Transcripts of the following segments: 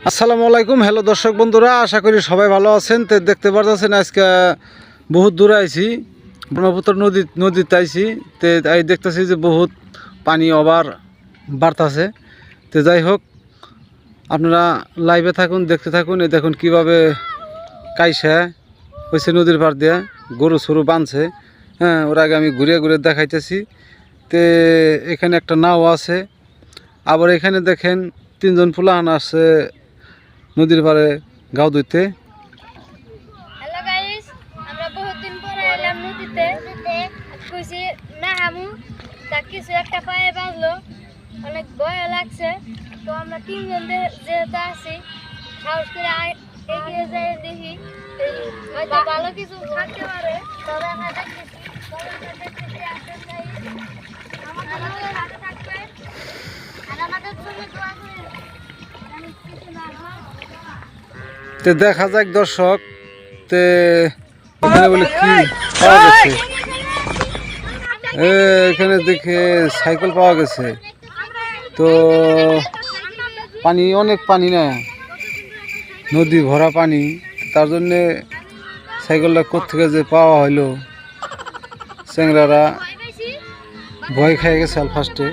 আসসালামু আলাইকুম। হ্যালো দর্শক বন্ধুরা, আশা করি সবাই ভালো আছেন। তো দেখতে পাচ্ছেন আজকে বহুত দূরে আইছি, ব্রহ্মপুত্র নদীতে আইছি। তো এই দেখতেছি যে বহুত পানি ওভার বাড়তাছে। তো যাই হোক, আপনারা লাইভে থাকুন, দেখতে থাকুন। এই দেখুন কীভাবে কাইসা হয়েছে নদীর পাড় দিয়ে, গরু সরু বাঁধছে। হ্যাঁ, ওর আগে আমি ঘুরে ঘুরে দেখাইতেছি। তো এখানে একটা নাও আছে, আবার এখানে দেখেন তিনজন ফুলাহান আছে নদীর পাড়ে গাও ধুইতে। হ্যালো গাইস, আমরা বহুত দিন পরে এলাম নদীতে। কইছি না হামু, তা কিছু একটা পায়ে বাঁধলো, অনেক ভয় লাগছে। তো আমরা তিনজন যেহেতু আছি, সাহস করে এগিয়ে যাই, দেখি হয়তো ভালো কিছু থাকতে পারে। তবে আমরা দেখতেছি আসেন গাইস, আমাদের সাথে থাকবে আর আমাদের জন্য দোয়া করেন। আমি কিছু না হয়। তে দেখা যাক দর্শক, তে এখানে বলে কি পাওয়া গেছে। এখানে দেখে সাইকেল পাওয়া গেছে। তো পানি, অনেক পানি না, নদী ভরা পানি। তার জন্যে সাইকেলটা কোত্থেকে যে পাওয়া হইলো, চ্যাংরারা ভয় খেয়ে গেছে আল ফার্স্টে।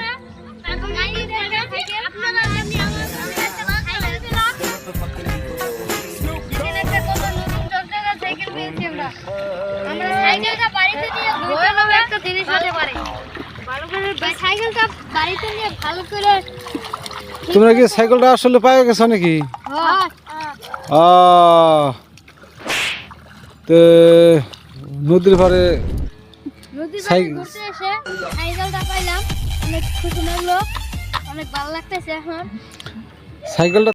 তোমরা কি সাইকেলটা আসলে পাওয়া গেছো নাকি? তো নদীর পাড়ে সাইকেলটা পাইলাম, অনেক খুশি লাগলো, অনেক ভালো লাগতেছে। এখন সাইকেলটা